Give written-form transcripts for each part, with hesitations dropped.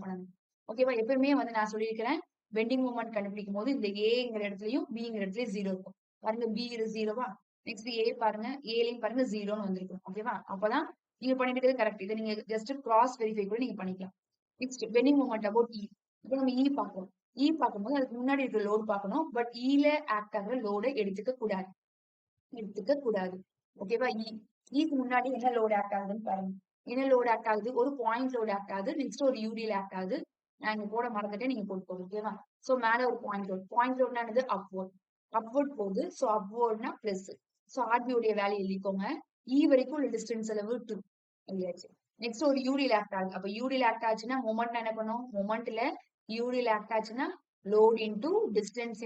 பண்ணணும். ஓகேவா? எப்பவுமே வந்து நான் சொல்லியிருக்கிறேன், பெண்டிங் மொமெண்ட் கண்டுபிடிக்கும் போது இந்த ஏங்கிற இடத்துலயும் பிங்கிற இடத்துலயும் 0 இருக்கும். பாருங்க பி இது 0வா? நெக்ஸ்ட் ஏ பாருங்க. ஏலயும் பாருங்க 0ன்னு வந்திருக்கும். ஓகேவா? அப்பதான் நீங்க பண்ணிருக்கிறது கரெக்ட். இதை நீங்க ஜஸ்ட் கிராஸ் வெரிஃபை கூட நீங்க பண்ணிக்கலாம். நெக்ஸ்ட் பெண்டிங் மொமெண்ட் அபவுட் இ. இப்போ நம்ம இ பார்க்கணும். இ பார்க்கும்போது அதுக்கு முன்னாடி இருக்கிற லோடு பார்க்கணும். பட் ஈல ஆக்ட் ஆகிற லோடை எடுத்துக்க கூடாது. ஓகேவா? ஈக்கு முன்னாடி என்ன லோடு ஆக்ட் ஆகுதுன்னு பாருங்க. என்ன லோடு ஆக்ட் ஆகுது? ஒரு பாயிண்ட் லோடு ஆக்ட் ஆகுது. நெக்ஸ்ட் ஒரு யூடியில் ஆக்ட் ஆகுது. நான் இங்க போட மறந்துட்டேன், நீங்க போட்டுக்கோங்க. ஓகேவா? சோ மேல ஒரு பாயிண்ட் லோட். பாயிண்ட் லோட்னா என்னது? அப்வர்ட். அப்வர்ட் போகுது. சோ அப்வர்ட்னா பிளஸ். சோ ஆர்பி உடைய வேல்யூ எழுதிக்கோங்க. இ வரைக்கும் உள்ள டிஸ்டன்ஸ் அளவு 2 எழுதியாச்சு. நெக்ஸ்ட் ஒரு யூடியில் ஆக்ட் ஆகுது. அப்ப யூடியில் ஆக்ட் ஆச்சுன்னா மொமெண்ட் என்ன பண்ணும்? மொமெண்ட்ல யூடியில் ஆக்ட் ஆச்சுன்னா load into distance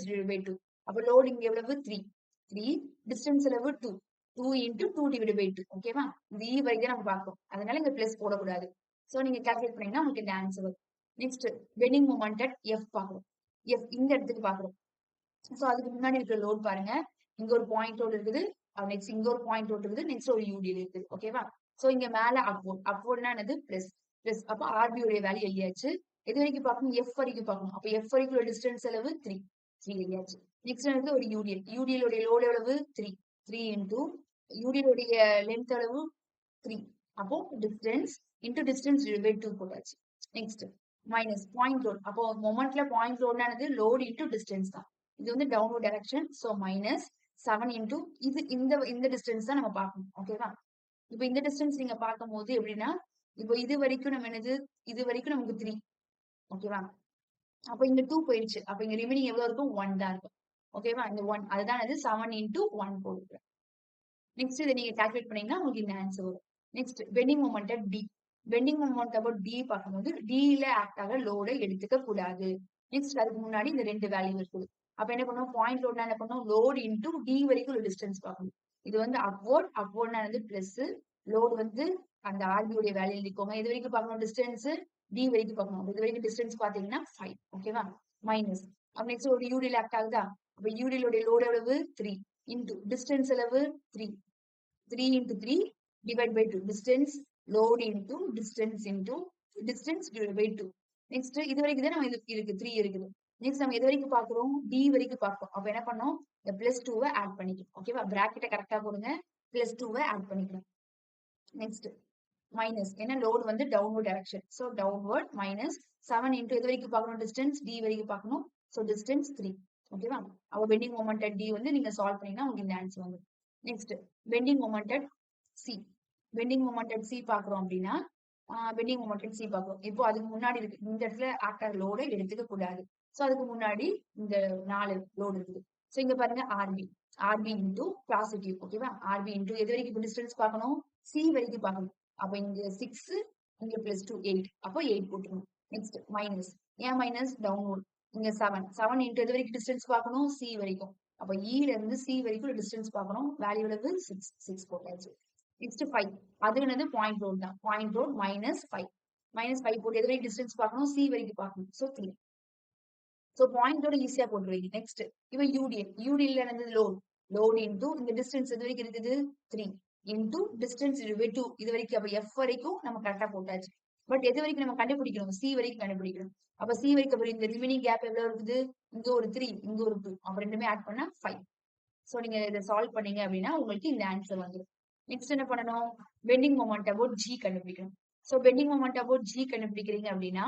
divide by 2. அப்ப லோட் இங்க எவ்வளவு? 3. டிஸ்டன்ஸ் அளவு 2. 2 into 2 divided by 2. ஓகேவா? இந்த இ வரைக்கும் நம்ம பார்ப்போம். அதனால இங்க பிளஸ் போடக்கூடாது. சோ நீங்க கால்குலேட் பண்ணீங்கன்னா உங்களுக்கு இந்த ஆன்சர் வரும். Next bending moment at F பார்க்கணும். எஃப் இந்த இடத்துக்கு பார்க்கணும். சோ அதுக்கு முன்னாடி இருக்கிற லோட் பாருங்க. இங்க ஒரு பாயிண்ட் லோட் இருக்குது. நெக்ஸ்ட் இங்க ஒரு பாயிண்ட் லோட் இருக்குது. நெக்ஸ்ட் ஒரு யூடியில் இருக்குது. ஓகேவா? சோ இங்க மேல அப்வர்ட். அப்வர்ட்னா என்னது? பிளஸ். பிளஸ். அப்ப ஆர்பி உடைய வேல்யூ எழுதியாச்சு. எது வரைக்கும் பார்க்கணும்? எஃப் வரைக்கும் பார்க்கணும். அப்ப எஃப் வரைக்கும் உள்ள டிஸ்டன்ஸ் அளவு 3. 3 எழுதியாச்சு. நெக்ஸ்ட் வந்து ஒரு யூடியில். யூடியில் உடைய லோட் எவ்வளவு? 3. 3 into யூடியில் உடைய லென்த் அளவு 3. அப்போ டிஸ்டன்ஸ் டிஸ்டன்ஸ் டிவைட் 2 போட்டாச்சு. Next minus point load. அப்போ மொமெண்ட்ல பாயிண்ட் லோட்னா என்னது? லோட் இன்டு டிஸ்டன்ஸ் தான். இது வந்து downward direction. So minus 7 into இது இந்த டிஸ்டன்ஸ் தான் நம்ம பார்க்கணும். ஓகேவா? இப்போ இந்த டிஸ்டன்ஸ் நீங்க பார்க்கும்போது எப்படின்னா, இப்போ இது வரைக்கும் நம்ம என்னது? இது வரைக்கும் நமக்கு 3. ஓகேவா? அப்ப இங்க 2 போயிடுச்சு. அப்ப இங்க ரிமைனிங் எவ்வளவு இருக்கும்? 1 தான் இருக்கும். ஓகேவா? இந்த 1 அதுதான் அது 7 into 1 போடுறேன். நெக்ஸ்ட் இதை நீங்க கால்குலேட் பண்ணீங்கன்னா உங்களுக்கு இந்த ஆன்சர் வரும். Next bending moment at D. Bending moment about D பார்க்கும்போது டில ஆக்ட் ஆக லோடை எடுத்துக்க கூடாது. நெக்ஸ்ட் அதுக்கு முன்னாடி இந்த 2 வேல்யூ இருக்குது. அப்ப என்ன பண்ணுவோம்? பாயிண்ட் லோட்னா என்ன பண்ணுவோம்? லோட் இன்டு டி வரைக்கும் ஒரு டிஸ்டன்ஸ் பார்க்கணும். இது வந்து அப்வர்ட்னா வந்து பிளஸ். லோட் வந்து அந்த ஆர்பி உடைய வேல்யூ எழுதிக்கோங்க. இது வரைக்கும் பார்க்கணும் டிஸ்டன்ஸ் டி வரைக்கும் பார்க்கணும். இது வரைக்கும் டிஸ்டன்ஸ் பாத்தீங்கன்னா 5. ஓகேவா? மைனஸ். அப்ப நெக்ஸ்ட் ஒரு யூடியில் ஆக்ட் ஆகுதா? அப்ப யூடியில் உடைய லோட் எவ்வளவு? 3 இன்டு டிஸ்டன்ஸ் அளவு 3. 3 into 3 divided by 2. Distance load into distance divided by 2. Next இது வரைக்கும் தான் நம்ம இருக்கு 3 இருக்குது. நெக்ஸ்ட் நம்ம எது வரைக்கும் பார்க்கிறோம்? டி வரைக்கும் பார்க்கிறோம். அப்ப என்ன பண்ணோம்? இந்த பிளஸ் 2 ஆட் பண்ணிக்கணும். ஓகேவா? பிராக்கெட்டை கரெக்டா போடுங்க. பிளஸ் 2 ஆட் பண்ணிக்கணும். Next minus. ஏன்னா லோட் வந்து downward direction. So downward minus 7 into எது வரைக்கும் பார்க்கணும்? டிஸ்டன்ஸ் டி வரைக்கும் பார்க்கணும். So distance 3. ஓகேவா? அப்ப பெண்டிங் மொமெண்ட் அட் டி வந்து நீங்க சால்வ் பண்ணீங்கன்னா உங்களுக்கு இந்த ஆன்சர் வந்துடும். Next bending moment at C. Bending moment at C பாக்குறோம் அப்படின்னா பெண்டிங் மொமெண்ட் அட் சி பாக்குறோம். இப்போ அதுக்கு முன்னாடி இருக்கு இந்த இடத்துல ஆக்டர் லோடு எடுத்துக்க கூடாது. சோ அதுக்கு முன்னாடி இந்த 4 லோடு இருக்குது. சோ இங்க பாருங்க ஆர்பி இன்டு பாசிட்டிவ். ஓகேவா? ஆர்பி இன்டு எது வரைக்கும் டிஸ்டன்ஸ் பார்க்கணும்? சி வரைக்கும் பார்க்கணும். அப்ப இங்க 6 இங்க பிளஸ் 2 8. அப்போ 8 போட்டுருணும். Next minus. ஏன் மைனஸ்? டவுன்வர்ட். இங்க 7 இன்டு எது வரைக்கும் டிஸ்டன்ஸ் பார்க்கணும்? சி வரைக்கும். அப்ப ஈல இருந்து சி வரைக்கும் டிஸ்டன்ஸ் பார்க்கணும். வேல்யூ எவ்வளவு? 6 போட்டாச்சு. நெக்ஸ்ட் 5. அது என்னது? பாயிண்ட் லோட் தான். Point load minus 5. மைனஸ் 5 போட்டு எது வரைக்கும் டிஸ்டன்ஸ் பார்க்கணும்? சி வரைக்கும் பார்க்கணும். சோ 3. சோ பாயிண்ட் லோட் ஈஸியா போட்டுருவீங்க. நெக்ஸ்ட் இப்போ யூடியில் என்னது? லோட் இன்டு இந்த டிஸ்டன்ஸ் எது வரைக்கும் இருக்குது? 3 இன்டு டிஸ்டன்ஸ் டிவைட் 2. இது வரைக்கும் அப்ப எஃப் வரைக்கும் நம்ம கரெக்டா போட்டாச்சு. பட் எது வரைக்கும் நம்ம கண்டுபிடிக்கணும்? சி வரைக்கும் கண்டுபிடிக்கணும். அப்ப சி வரைக்கும் அப்புறம் இந்த ரிமைனிங் கேப் எவ்வளவு இருக்குது? இங்க ஒரு 3 இங்க ஒரு 2. அப்ப ரெண்டுமே ஆட் பண்ணா 5. சோ நீங்க இதை சால்வ் பண்ணீங்க அப்படின்னா உங்களுக்கு இந்த ஆன்சர் வந்துடும். நெக்ஸ்ட் என்ன பண்ணணும்? பெண்டிங் மொமெண்ட் அபவுட் ஜி கண்டுபிடிக்கணும். So bending moment about G கண்டுபிடிக்கிறீங்க அப்படின்னா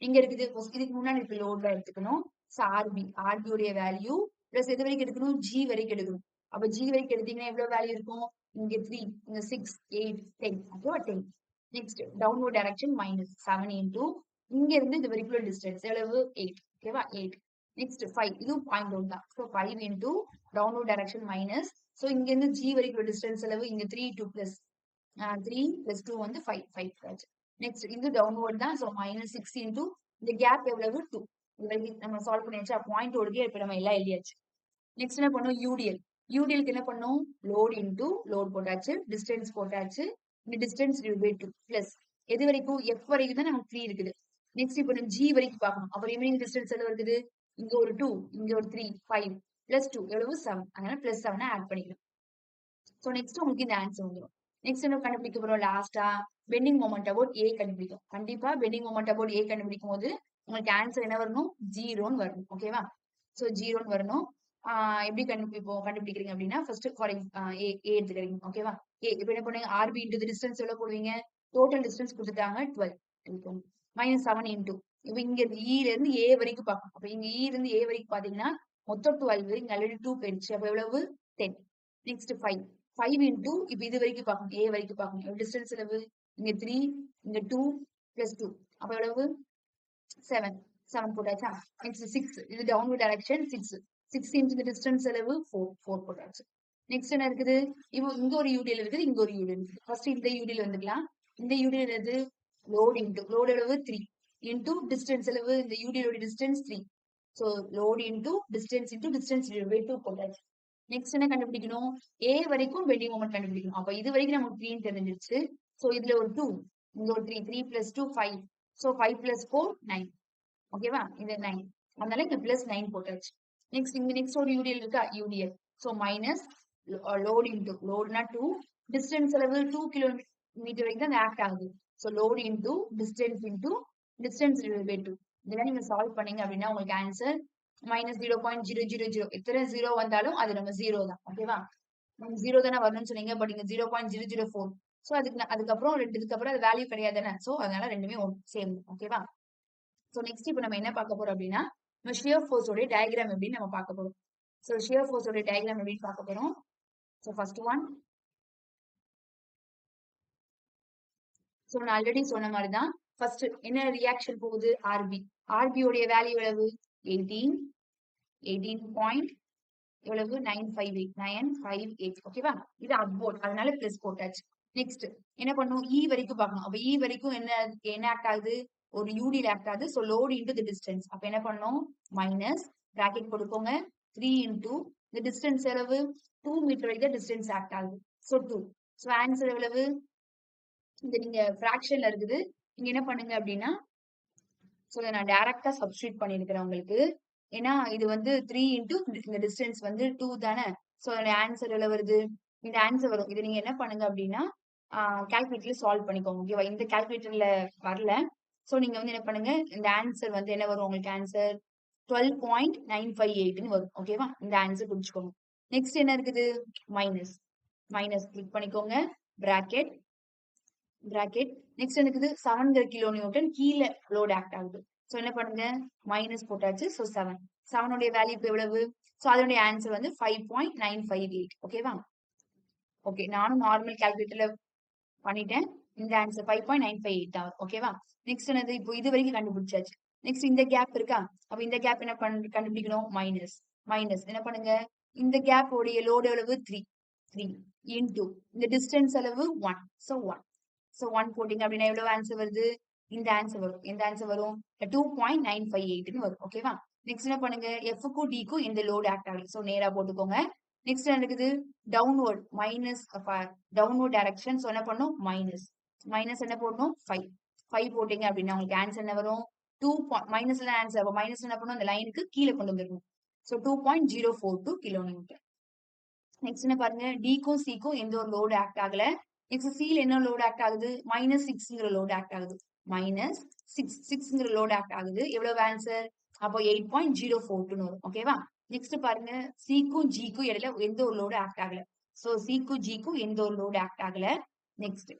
இங்க இருக்குது இதுக்கு முன்னாடி இருக்க லோட்ல எடுத்துக்கணும். சோ ஆர்பி உடைய வேல்யூ பிளஸ் எது வரைக்கும் எடுக்கணும்? ஜி வரைக்கும் எடுக்கணும். அப்ப ஜி வரைக்கும் எடுத்தீங்கன்னா எவ்வளவு வேல்யூ இருக்கும்? இங்க 3 இங்க 6 8 10. ஓகேவா? 10. Next downward direction minus 7 into இங்க இருந்து இது வரைக்கும் டிஸ்டன்ஸ் எவ்வளவு? 8. ஓகேவா? 8. நெக்ஸ்ட் 5. இதுவும் பாயிண்ட் லோட் தான். So 5 into downward direction minus. So இங்க இருந்து ஜி வரைக்கும் டிஸ்டன்ஸ் அளவு இங்க 3 2 பிளஸ் 3 பிளஸ் 2 வந்து 5 நெக்ஸ்ட் இது டவுன்வர்ட் தான். சோ மைனஸ் 6 இன்டு இந்த கேப் எவ்வளவு? 2. இது வரைக்கும் நம்ம சால்வ் பண்ணியாச்சு. பாயிண்ட் லோடுக்கு இப்ப நம்ம எல்லாம் எழுதியாச்சு. நெக்ஸ்ட் என்ன பண்ணும்? யூடிஎலுக்கு என்ன பண்ணும்? லோட் இன்டு லோட் போட்டாச்சு. டிஸ்டன்ஸ் போட்டாச்சு. இந்த டிஸ்டன்ஸ் டிவைட் 2 பிளஸ் எது வரைக்கும்? எஃப் வரைக்கும் தான் நமக்கு 3 இருக்குது. நெக்ஸ்ட் இப்போ நம்ம ஜி வரைக்கும் பார்க்கணும். அப்ப ரிமைனிங் டிஸ்டன்ஸ் எவ்வளவு இருக்குது? இங்க ஒரு 2 இங்க ஒரு 3 5 பிளஸ் 2 எவ்வளவு? 7. அதனால பிளஸ் 7 ஆட் பண்ணிக்கலாம். சோ நெக்ஸ்ட் உங்களுக்கு இந்த ஆன்சர் வந்துடும். நெக்ஸ்ட் என்ன கண்டுபிடிக்க போறோம் லாஸ்டா பெண்டிங் மொமெண்ட் அபவுட் ஏ கண்டுபிடிக்கும். கண்டிப்பா பெண்டிங் மொமெண்ட் அபவுட் ஏ கண்டுபிடிக்கும் போது உங்களுக்கு ஆன்சர் என்ன வரணும் 0ன்னு வரணும். ஓகேவா? சோ 0ன்னு வரணும். எப்படி கண்டுபிடிக்கிறீங்க அப்படின்னா ஃபர்ஸ்ட் ஃபார் ஏ எடுத்துக்கிறீங்க. ஓகேவா? ஏ இப்போ என்ன பண்ணுங்க ஆர்பி இன்டு டிஸ்டன்ஸ் எவ்வளவு போடுவீங்க டோட்டல் டிஸ்டன்ஸ் கொடுத்துட்டாங்க 12 மைனஸ் 7 இன்டு இப்போ இங்க இருந்து ல இருந்து ஏ வரைக்கும் பார்க்கணும். அப்ப இங்க இருந்து ஏ வரைக்கும் பாத்தீங்கன்னா மொத்தம் 12 இங்க ஆல்ரெடி 2 போயிடுச்சு. அப்ப எவ்வளவு 10. நெக்ஸ்ட் 5 இன்டு இப்ப இது வரைக்கும் பார்க்கணும் ஏ வரைக்கும் பார்க்கணும் டிஸ்டன்ஸ் எவ்வளவு இங்க 3 இங்க 2 பிளஸ் 2 அப்ப எவ்வளவு 7 போட்டாச்சா. நெக்ஸ்ட் 6 இது டவுன்வர்ட் டைரக்ஷன் 6 இன்டு இந்த டிஸ்டன்ஸ் எவ்வளவு 4 போட்டாச்சு. நெக்ஸ்ட் என்ன இருக்குது இப்போ இங்க ஒரு யூடிஎல் இருக்குது இங்க ஒரு யூடிஎல் இருக்குது. ஃபர்ஸ்ட் இந்த யூடிஎல் வந்துக்கலாம். இந்த யூடிஎல் எது லோட் எவ்வளவு 3 இன்டு டிஸ்டன்ஸ் எவ்வளவு இந்த UTL distance 3. So load into distance 2 போட்டாச்சு. நெக்ஸ்ட் என்ன கண்டுபிடிக்கணும் ஏ வரைக்கும் பெண்டிங் மொமெண்ட் கண்டுபிடிக்கணும். அப்ப இது வரைக்கும் நமக்கு 3 தெரிஞ்சிருச்சு. சோ இதுல ஒரு 2 இங்க ஒரு 3 பிளஸ் 2 5. So 5 plus 4 9. ஓகேவா இது 9 அதனால இங்க பிளஸ் 9 போட்டாச்சு. நெக்ஸ்ட் ஒரு யூடிஎல் இருக்கா UDL. So minus load into லோட்னா 2 டிஸ்டன்ஸ் அளவு 2 கிலோமீட்டர் வரைக்கும் தான் ஆக்ட் ஆகுது. So load into distance divide by 2. இதெல்லாம் நீங்க சால்வ் பண்ணீங்க அப்படின்னா உங்களுக்கு ஆன்சர் மைனஸ் 0.000 எத்தனை ஜீரோ வந்தாலும் அது நம்ம ஜீரோ தான். ஓகேவா? நம்ம ஜீரோ தானே வரணும்னு சொன்னீங்க பட் இங்க 0.004. சோ அதுக்கப்புறம் ரெண்டுக்கு அப்புறம் அது வேல்யூ கிடையாது தானே. சோ அதனால ரெண்டுமே சேம். ஓகேவா? சோ நெக்ஸ்ட் இப்போ நம்ம என்ன பார்க்க போறோம் அப்படின்னா நம்ம ஷியர் ஃபோர்ஸ் உடைய டயக்ராம் எப்படின்னு நம்ம பார்க்க போறோம். சோ ஷியர் ஃபோர்ஸ் உடைய டயக்ராம் எப்படின்னு பார்க்க போறோம். சோ ஃபர்ஸ்ட் ஒன் சோ நான் ஆல்ரெடி சொன்ன மாதிரி தான் ஃபர்ஸ்ட் என்ன ரியாக்ஷன் போகுது ஆர்பி உடைய வேல்யூ எவ்வளவு 18 எவ்வளவு 958 ஓகேவா? இது அப்வோர்ட் அதனால பிளஸ் போட்டாச்சு. நெக்ஸ்ட் என்ன பண்ணும் இ வரைக்கும் பார்க்கணும். அப்ப இ வரைக்கும் என்ன ஆக்ட் ஆகுது ஒரு யூடியில் ஆக்ட் ஆகுது. So load into the distance. அப்ப என்ன பண்ணும் மைனஸ் பிராக்கெட் கொடுப்போங்க 3 இன்டு இந்த டிஸ்டன்ஸ் எவ்வளவு 2 மீட்டர் வரைக்கும் டிஸ்டன்ஸ் ஆக்ட் ஆகுது. சோ 2. சோ ஆன்சர் எவ்வளவு இந்த நீங்க ஃபிராக்ஷன்ல இருக்குது. நீங்க என்ன பண்ணுங்க அப்படின்னா சோ நான் டைரக்டா சப்ஸ்டிட்யூட் பண்ணிருக்கிறேன் உங்களுக்கு. ஏன்னா இது வந்து 3 இன்டு இந்த டிஸ்டன்ஸ் வந்து 2 தானே. சோ அதோட ஆன்சர் எவ்வளவு வருது இந்த ஆன்சர் வரும். இது நீங்க என்ன பண்ணுங்க அப்படின்னா கால்குலேட்டர்ல சால்வ் பண்ணிக்கோங்க. ஓகேவா? இந்த கால்குலேட்டர்ல வரல. சோ நீங்க வந்து என்ன பண்ணுங்க இந்த ஆன்சர் வந்து என்ன வரும் உங்களுக்கு ஆன்சர் 12.958ன்னு வரும். ஓகேவா? இந்த ஆன்சர் புரிஞ்சுக்கோங்க. நெக்ஸ்ட் என்ன இருக்குது மைனஸ் கிளிக் பண்ணிக்கோங்க பிராக்கெட் நெக்ஸ்ட் எனக்கு 7 கிலோ நியூட்டன் கீழே லோட் ஆக்ட் ஆகுது. சோ என்ன பண்ணுங்க மைனஸ் போட்டாச்சு. சோ 7 உடைய வேல்யூ இப்ப எவ்வளவு சோ அதனுடைய ஆன்சர் வந்து 5.958. ஓகேவா? ஓகே நானும் நார்மல் கால்குலேட்டர்ல பண்ணிட்டேன். இந்த ஆன்சர் 5.958 தான். ஓகேவா? நெக்ஸ்ட் என்னது இப்போ இது வரைக்கும் கண்டுபிடிச்சாச்சு. நெக்ஸ்ட் இந்த கேப் இருக்கா. அப்ப இந்த கேப் என்ன கண்டுபிடிக்கணும் மைனஸ் என்ன பண்ணுங்க இந்த கேப் உடைய லோடு எவ்வளவு 3 இன்டு இந்த டிஸ்டன்ஸ் அளவு 1. சோ 1 போட்டீங்க அப்படின்னா எவ்வளவு ஆன்சர் வருது இந்த ஆன்சர் வரும். எந்த ஆன்சர் வரும் 2.958ன்னு வரும். ஓகேவா? நெக்ஸ்ட் என்ன பண்ணுங்க எஃப்க்கும் டிக்கும் இந்த லோடு ஆக்ட் ஆகுது. சோ நேரா போட்டுக்கோங்க. நெக்ஸ்ட் என்ன இருக்குது டவுன்வர்ட் டவுன்வர்ட் டைரக்ஷன். சோ என்ன பண்ணும் மைனஸ் என்ன போடணும் 5 போட்டீங்க அப்படின்னா உங்களுக்கு ஆன்சர் என்ன வரும் 2 மைனஸ்ல ஆன்சர். அப்ப மைனஸ் என்ன பண்ணும் அந்த லைனுக்கு கீழே கொண்டு வந்துடணும். So 2.042 kilo Newton. நெக்ஸ்ட் என்ன பாருங்க டிக்கும் சிக்கும் எந்த ஒரு லோடு ஆக்ட் ஆகல. நெக்ஸ்ட் சில என்ன லோடு ஆக்ட் ஆகுது -6ங்கிற லோடு ஆக்ட் ஆகுது. -6ங்கிற லோடு ஆக்ட் ஆகுது. எவ்வளவு ஆன்சர் அப்போ 8.042 வரும். ஓகேவா? நெக்ஸ்ட் பாருங்க சிக்கும் ஜிக்கும் இடையில எந்த ஒரு லோடு ஆக்ட் ஆகல. சோ சிக்கும் ஜிக்கும் எந்த ஒரு லோடு ஆக்ட் ஆகல. நெக்ஸ்ட்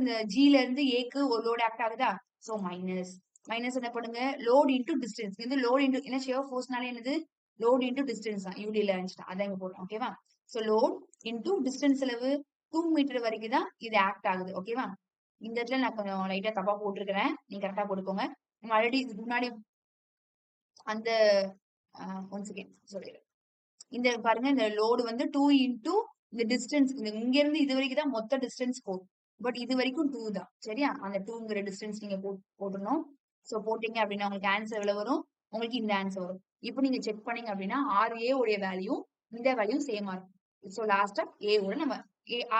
இந்த ஜில இருந்து ஏக்கு ஒரு லோடு ஆக்ட் ஆகுதா. சோ மைனஸ் என்ன பண்ணுங்க லோட் இன்டு டிஸ்டன்ஸ். இது லோட் இன்டு என்ன ஷியர் ஃபோர்ஸ்னால என்னது லோட் இன்டு டிஸ்டன்ஸ் தான் யூடில இருந்துச்சு அதான் இங்க போடுறோம். ஓகேவா? சோ லோட் இன்டு டிஸ்டன்ஸ் அளவு 2 மீட்டர் வரைக்கும் தான் இது ஆக்ட் ஆகுது. ஓகேவா? இந்த இடத்துல நான் கொஞ்சம் லைட்டா தப்பா போட்டிருக்கிறேன். நீங்க கரெக்டா போட்டுக்கோங்க. நம்ம ஆல்ரெடி இதுக்கு முன்னாடி அந்த ஒன் செகண்ட் சொல்லிடுறேன். இந்த பாருங்க இந்த லோடு வந்து 2 இன்டு இந்த டிஸ்டன்ஸ் இங்க இருந்து இது வரைக்கும் தான் மொத்த டிஸ்டன்ஸ் போகும். பட் இது வரைக்கும் 2 தான். சரியா? அந்த 2ங்கிற டிஸ்டன்ஸ் நீங்க போடணும். சோ போட்டீங்க அப்படின்னா உங்களுக்கு ஆன்சர் எவ்வளவு வரும் உங்களுக்கு இந்த ஆன்சர் வரும். இப்போ நீங்க செக் பண்ணீங்க அப்படின்னா RA உடைய வேல்யூ இந்த வேல்யூ சேமா இருக்கும். சோ லாஸ்டா A ஓட நம்ம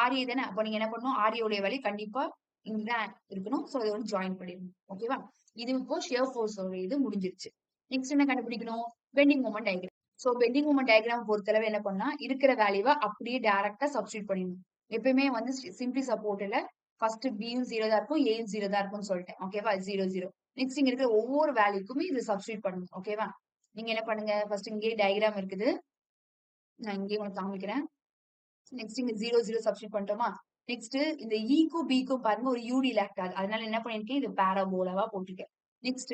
RA தானே. அப்ப நீங்க என்ன பண்ணணும் RA உடைய வேல்யூ கண்டிப்பா இங்க இருக்கணும். சோ அதை வந்து ஜாயின் பண்ணிடணும். ஓகேவா? இது இப்போ ஷியர் ஃபோர்ஸ் இது முடிஞ்சிருச்சு. நெக்ஸ்ட் என்ன கண்டுபிடிக்கணும் bending moment diagram. So bending moment diagram பொறுத்தளவு என்ன பண்ணா இருக்கிற வேல்யூவை அப்படியே டைரக்டா சப்ஸ்டிட்யூட் பண்ணிடணும். எப்பயுமே வந்து சிம்பிளி சப்போர்ட்ல ஃபர்ஸ்ட் பியும் 0 தான் இருக்கும், ஏயும் 0 தான் இருக்கும்னு சொல்லிட்டேன். ஓகேவா? 0, 0. நெக்ஸ்ட் இங்க இருக்கிற ஒவ்வொரு வேல்யூக்குமே இது சப்ஸ்டிட்யூட் பண்ணுங்க. ஓகேவா? நீங்க என்ன பண்ணுங்க? ஃபர்ஸ்ட் இங்கேயே டயகிராம் இருக்குது. நான் இங்கேயே உங்களுக்கு காமிக்கிறேன். நெக்ஸ்ட் இங்க 0, 0 சப்ஸ்டிட்யூட் பண்ணிட்டோமா? நெக்ஸ்ட் இந்த ஈக்கும் பிக்கும் பாருங்க ஒரு யூடியில் ஆக்ட் ஆகுது. அதனால என்ன பண்ணிருக்கேன்? இது பாராபோலாவா போட்டிருக்கேன். நெக்ஸ்ட்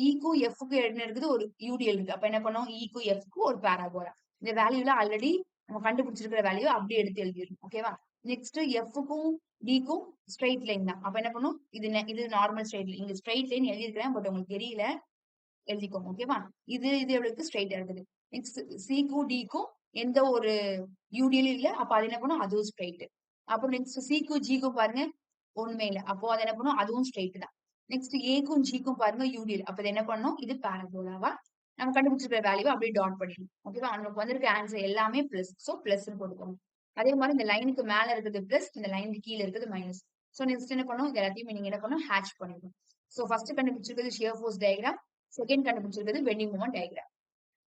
ஈக்கும் எஃப்க்கும் என்ன இருக்குது? ஒரு யூடிஎல் இருக்கு. அப்ப என்ன பண்ணோம்? ஈக்கும் எஃப்க்கும் ஒரு பாராபோலா. இந்த வேல்யூல ஆல்ரெடி நம்ம கண்டுபிடிச்சிருக்கிற வேல்யூ அப்படியே எடுத்து எழுதிடணும். ஓகேவா? நெக்ஸ்ட் எஃப்க்கும் டிக்கும் ஸ்ட்ரெயிட் லைன் தான். அப்ப என்ன பண்ணும்? இது நார்மல் ஸ்ட்ரெயிட் லைன். இங்க ஸ்ட்ரெயிட் லைன் எழுதியிருக்கிறேன். பட் உங்களுக்கு தெரியல. எழுதிக்கோங்க. ஓகேவா? இது எவ்வளவுக்கு ஸ்ட்ரெயிட்டா இருக்குது. நெக்ஸ்ட் சிக்கும் டிக்கும் எந்த ஒரு யூடிஎல் இல்ல. அப்ப அது என்ன பண்ணும்? அதுவும் ஸ்ட்ரெயிட். அப்புறம் நெக்ஸ்ட் சிக்கும் ஜிக்கும் பாருங்க ஒண்ணுமே இல்ல. அப்போ அது என்ன பண்ணும்? அதுவும் ஸ்ட்ரெயிட் தான். நெக்ஸ்ட் ஏக்கும் ஜிக்கும் பாருங்க யூடிஎல். அப்ப இது என்ன பண்ணும்? இது பாராபோலாவா நம்ம கண்டுபிடிச்சிருக்கிற வேல்யூ அப்படியே டாட் பண்ணிடணும். ஓகேவா? நமக்கு வந்திருக்க ஆன்சர் எல்லாமே பிளஸ். சோ பிளஸ் போட்டுக்கோங்க. அதே மாதிரி இந்த லைனுக்கு மேல இருக்குது பிளஸ், இந்த லைனுக்கு கீழ இருக்குது மைனஸ். சோ நெக்ஸ்ட் என்ன பண்ணும்? இது எல்லாத்தையும் நீங்க என்ன பண்ணும்? ஹேட்ச் பண்ணிடணும். சோ ஃபர்ஸ்ட் கண்டுபிடிச்சிருக்கிறது ஷியர் ஃபோர்ஸ் டயகிராம். செகண்ட் கண்டுபிடிச்சிருக்கிறது பெண்டிங் மொமெண்ட் டயகிராம்.